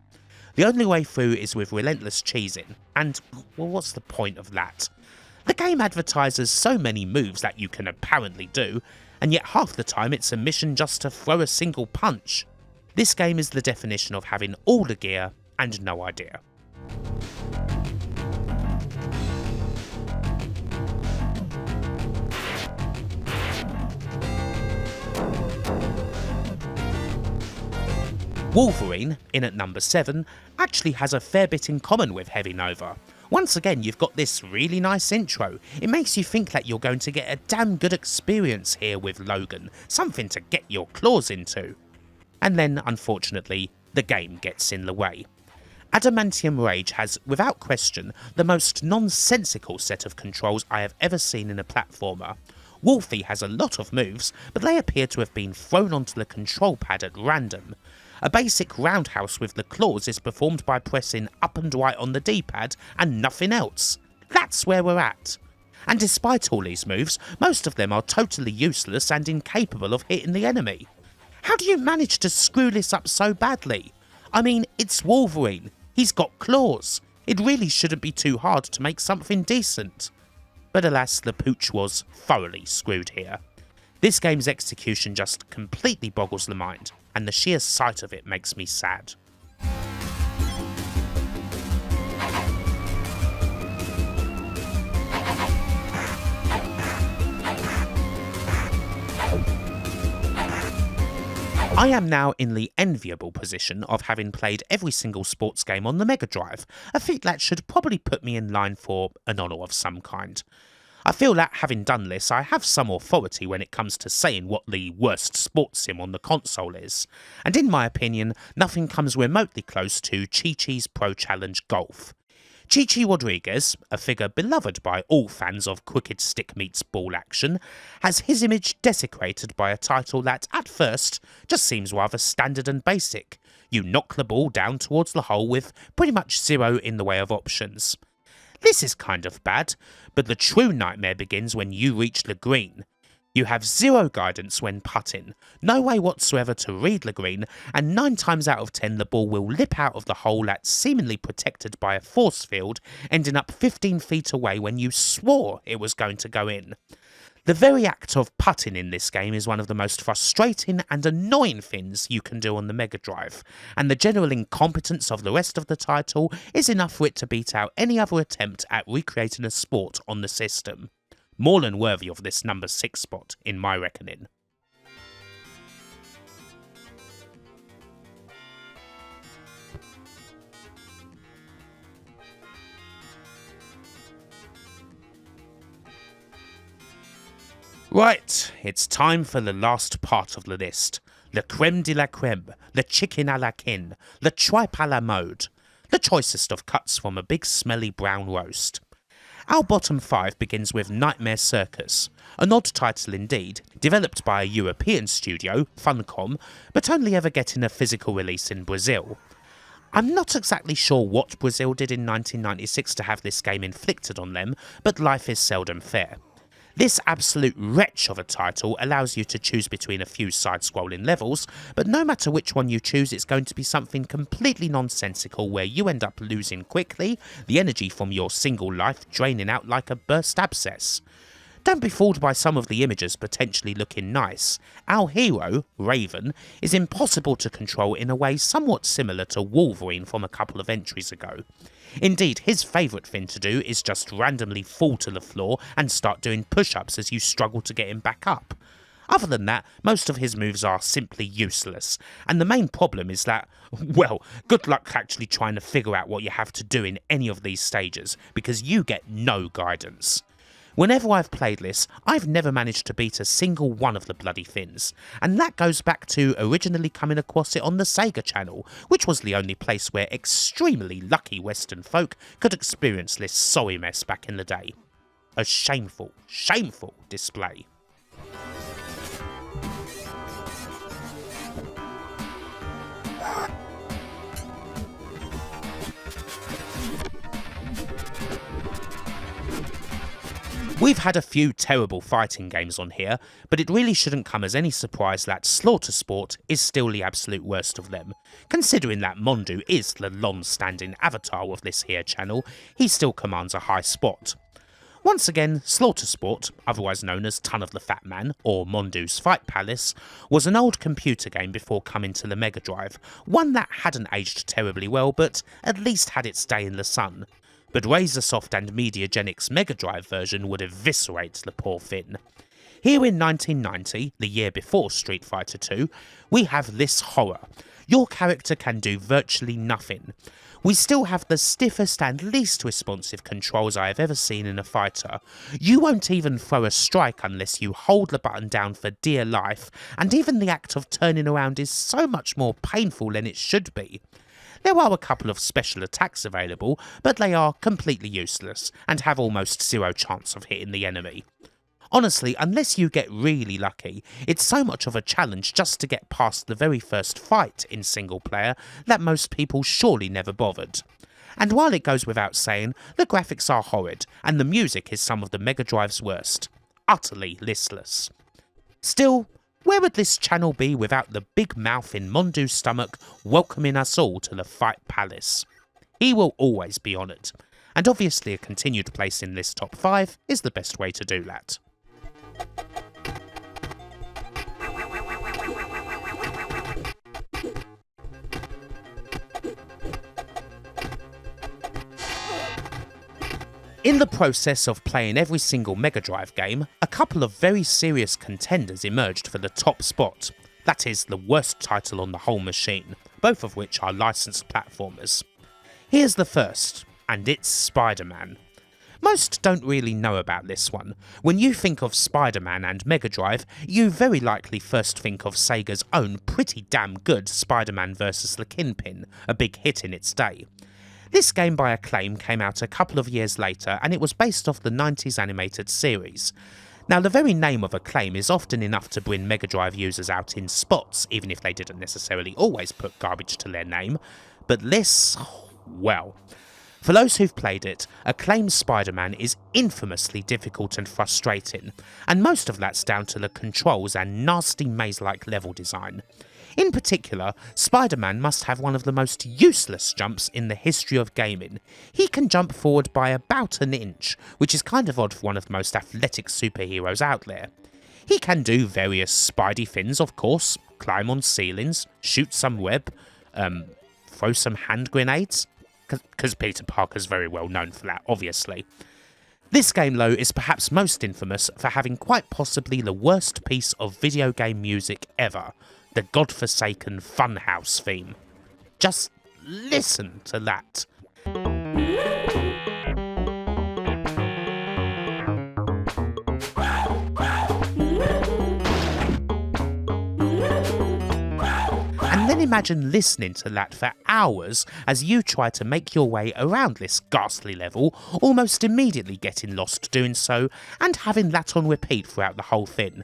The only way through is with relentless cheesing, and, well, what's the point of that? The game advertises so many moves that you can apparently do, and yet half the time it's a mission just to throw a single punch. This game is the definition of having all the gear and no idea. Wolverine, in at number 7, actually has a fair bit in common with Heavy Nova. Once again, you've got this really nice intro. It makes you think that you're going to get a damn good experience here with Logan, something to get your claws into. And then, unfortunately, the game gets in the way. Adamantium Rage has, without question, the most nonsensical set of controls I have ever seen in a platformer. Wolfie has a lot of moves, but they appear to have been thrown onto the control pad at random. A basic roundhouse with the claws is performed by pressing up and right on the D-pad and nothing else. That's where we're at. And despite all these moves, most of them are totally useless and incapable of hitting the enemy. How do you manage to screw this up so badly? I mean, it's Wolverine. He's got claws. It really shouldn't be too hard to make something decent. But alas, the pooch was thoroughly screwed here. This game's execution just completely boggles the mind, and the sheer sight of it makes me sad. I am now in the enviable position of having played every single sports game on the Mega Drive, a feat that should probably put me in line for an honour of some kind. I feel that having done this, I have some authority when it comes to saying what the worst sports sim on the console is, and in my opinion, nothing comes remotely close to Chi-Chi's Pro Challenge Golf. Chi-Chi Rodriguez, a figure beloved by all fans of crooked stick meets ball action, has his image desecrated by a title that, at first, just seems rather standard and basic. You knock the ball down towards the hole with pretty much zero in the way of options. This is kind of bad, but the true nightmare begins when you reach the green. You have zero guidance when putting, no way whatsoever to read the green, and 9 times out of 10 the ball will lip out of the hole that's seemingly protected by a force field, ending up 15 feet away when you swore it was going to go in. The very act of putting in this game is one of the most frustrating and annoying things you can do on the Mega Drive, and the general incompetence of the rest of the title is enough for it to beat out any other attempt at recreating a sport on the system. More than worthy of this number 6 spot, in my reckoning. Right, it's time for the last part of the list. Le creme de la creme, the chicken à la kin, the tripe à la mode. The choicest of cuts from a big smelly brown roast. Our bottom 5 begins with Nightmare Circus, an odd title indeed, developed by a European studio, Funcom, but only ever getting a physical release in Brazil. I'm not exactly sure what Brazil did in 1996 to have this game inflicted on them, but life is seldom fair. This absolute wretch of a title allows you to choose between a few side-scrolling levels, but no matter which one you choose, it's going to be something completely nonsensical where you end up losing quickly, the energy from your single life draining out like a burst abscess. Don't be fooled by some of the images potentially looking nice. Our hero, Raven, is impossible to control in a way somewhat similar to Wolverine from a couple of entries ago. Indeed, his favourite thing to do is just randomly fall to the floor and start doing push-ups as you struggle to get him back up. Other than that, most of his moves are simply useless, and the main problem is that, well, good luck actually trying to figure out what you have to do in any of these stages, because you get no guidance. Whenever I've played this, I've never managed to beat a single one of the bloody things, and that goes back to originally coming across it on the Sega channel, which was the only place where extremely lucky Western folk could experience this sorry mess back in the day. A shameful, shameful display. We've had a few terrible fighting games on here, but it really shouldn't come as any surprise that Slaughter Sport is still the absolute worst of them. Considering that Mondu is the long-standing avatar of this here channel, he still commands a high spot. Once again, Slaughter Sport, otherwise known as Ton of the Fat Man or Mondu's Fight Palace, was an old computer game before coming to the Mega Drive, one that hadn't aged terribly well but at least had its day in the sun. But Razorsoft and Mediagenic's Mega Drive version would eviscerate the poor thing. Here in 1990, the year before Street Fighter 2, we have this horror. Your character can do virtually nothing. We still have the stiffest and least responsive controls I have ever seen in a fighter. You won't even throw a strike unless you hold the button down for dear life, and even the act of turning around is so much more painful than it should be. There are a couple of special attacks available, but they are completely useless and have almost zero chance of hitting the enemy. Honestly, unless you get really lucky, it's so much of a challenge just to get past the very first fight in single player that most people surely never bothered. And while it goes without saying, the graphics are horrid and the music is some of the Mega Drive's worst. Utterly listless. Still, where would this channel be without the big mouth in Mondu's stomach welcoming us all to the Fight Palace? He will always be honoured, and obviously a continued place in this top 5 is the best way to do that. In the process of playing every single Mega Drive game, a couple of very serious contenders emerged for the top spot. That is, the worst title on the whole machine, both of which are licensed platformers. Here's the first, and it's Spider-Man. Most don't really know about this one. When you think of Spider-Man and Mega Drive, you very likely first think of Sega's own pretty damn good Spider-Man vs. the Kingpin, a big hit in its day. This game by Acclaim came out a couple of years later and it was based off the 90s animated series. Now the very name of Acclaim is often enough to bring Mega Drive users out in spots, even if they didn't necessarily always put garbage to their name, but this, well. For those who've played it, Acclaim's Spider-Man is infamously difficult and frustrating, and most of that's down to the controls and nasty maze-like level design. In particular, Spider-Man must have one of the most useless jumps in the history of gaming. He can jump forward by about an inch, which is kind of odd for one of the most athletic superheroes out there. He can do various Spidey things, of course, climb on ceilings, shoot some web, throw some hand grenades, because Peter Parker's very well known for that, obviously. This game, though, is perhaps most infamous for having quite possibly the worst piece of video game music ever, the godforsaken Funhouse theme. Just listen to that. And then imagine listening to that for hours as you try to make your way around this ghastly level, almost immediately getting lost doing so, and having that on repeat throughout the whole thing.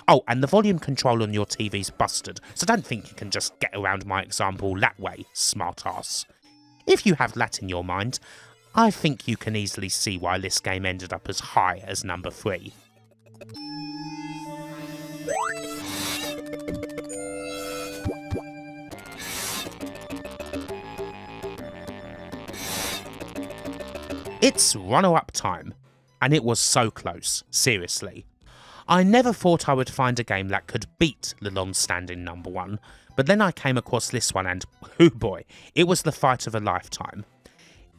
Oh, and the volume control on your TV's busted, so don't think you can just get around my example that way, smartass. If you have that in your mind, I think you can easily see why this game ended up as high as number 3. It's runner-up time, and it was so close, seriously. I never thought I would find a game that could beat the long-standing number 1, but then I came across this one and, oh boy, it was the fight of a lifetime.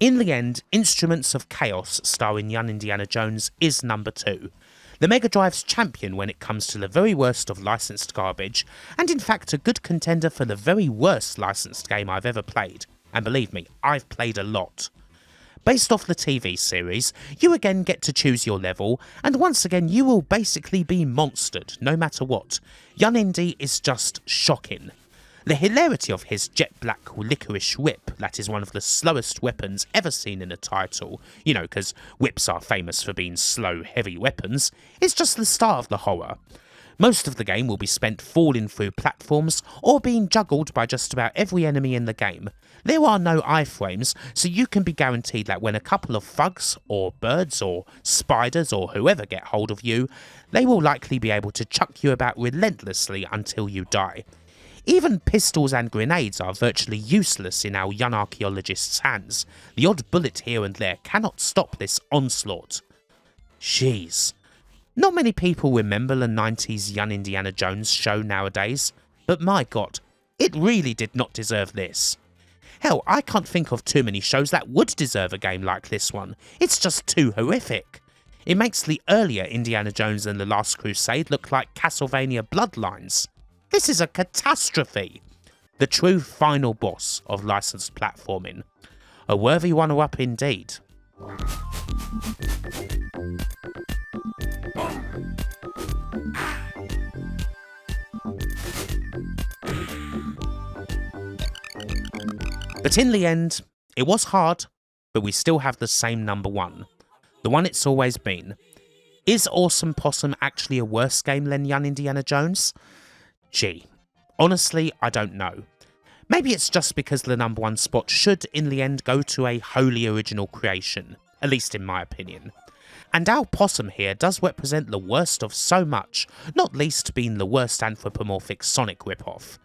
In the end, Instruments of Chaos starring young Indiana Jones is number 2. The Mega Drive's champion when it comes to the very worst of licensed garbage, and in fact a good contender for the very worst licensed game I've ever played. And believe me, I've played a lot. Based off the TV series, you again get to choose your level, and once again you will basically be monstered, no matter what. Young Indy is just shocking. The hilarity of his jet black licorice whip, that is one of the slowest weapons ever seen in a title, you know, because whips are famous for being slow, heavy weapons, is just the start of the horror. Most of the game will be spent falling through platforms or being juggled by just about every enemy in the game, There are no iframes, so you can be guaranteed that when a couple of thugs, or birds, or spiders, or whoever get hold of you, they will likely be able to chuck you about relentlessly until you die. Even pistols and grenades are virtually useless in our young archaeologists' hands. The odd bullet here and there cannot stop this onslaught. Jeez. Not many people remember the 90s Young Indiana Jones show nowadays, but my god, it really did not deserve this. Hell, I can't think of too many shows that would deserve a game like this one. It's just too horrific. It makes the earlier Indiana Jones and the Last Crusade look like Castlevania Bloodlines. This is a catastrophe. The true final boss of licensed platforming. A worthy runner-up indeed. But in the end, it was hard, but we still have the same number one. The one it's always been. Is Awesome Possum actually a worse game than Young Indiana Jones? Gee, honestly, I don't know. Maybe it's just because the number one spot should in the end go to a wholly original creation, at least in my opinion. And our possum here does represent the worst of so much, not least being the worst anthropomorphic Sonic ripoff.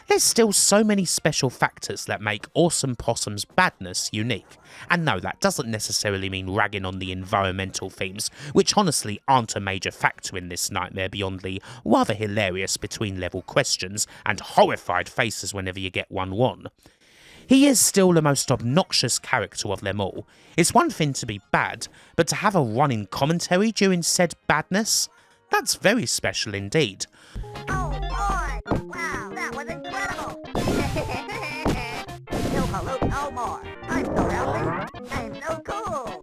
There's still so many special factors that make Awesome Possum's badness unique, and no, that doesn't necessarily mean ragging on the environmental themes, which honestly aren't a major factor in this nightmare beyond the rather hilarious between level questions and horrified faces whenever you get one wrong. He is still the most obnoxious character of them all. It's one thing to be bad, but to have a running commentary during said badness? That's very special indeed. Oh boy! Wow, that was incredible! No pollute no more. I'm so healthy. I'm so cool.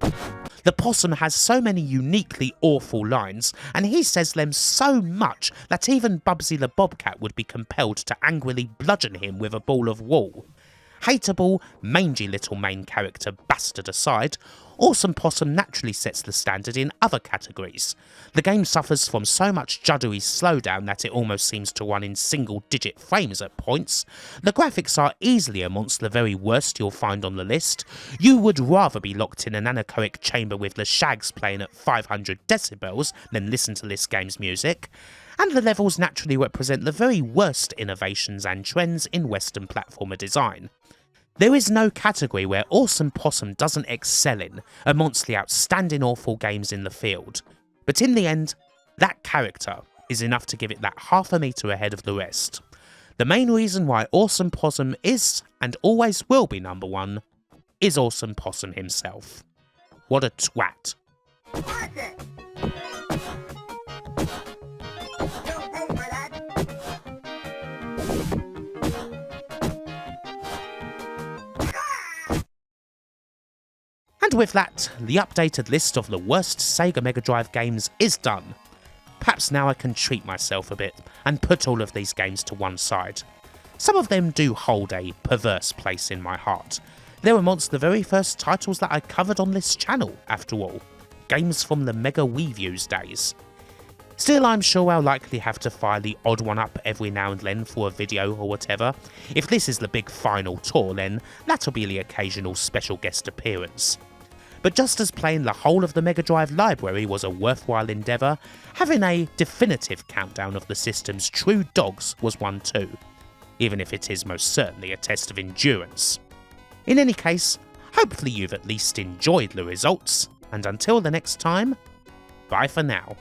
The possum has so many uniquely awful lines, and he says them so much that even Bubsy the Bobcat would be compelled to angrily bludgeon him with a ball of wool. Hateable, mangy little main character bastard aside, Awesome Possum naturally sets the standard in other categories. The game suffers from so much juddery slowdown that it almost seems to run in single-digit frames at points. The graphics are easily amongst the very worst you'll find on the list. You would rather be locked in an anechoic chamber with the Shags playing at 500 decibels than listen to this game's music. And the levels naturally represent the very worst innovations and trends in Western platformer design. There is no category where Awesome Possum doesn't excel in, amongst the outstanding awful games in the field. But in the end, that character is enough to give it that half a metre ahead of the rest. The main reason why Awesome Possum is, and always will be number one, is Awesome Possum himself. What a twat. Watch it! You'll pay for that. And with that, the updated list of the worst Sega Mega Drive games is done. Perhaps now I can treat myself a bit and put all of these games to one side. Some of them do hold a perverse place in my heart. They're amongst the very first titles that I covered on this channel, after all. Games from the Mega Wii Views days. Still, I'm sure I'll likely have to fire the odd one up every now and then for a video or whatever. If this is the big final tour, then that'll be the occasional special guest appearance. But just as playing the whole of the Mega Drive library was a worthwhile endeavour, having a definitive countdown of the system's true dogs was one too, even if it is most certainly a test of endurance. In any case, hopefully you've at least enjoyed the results, and until the next time, bye for now.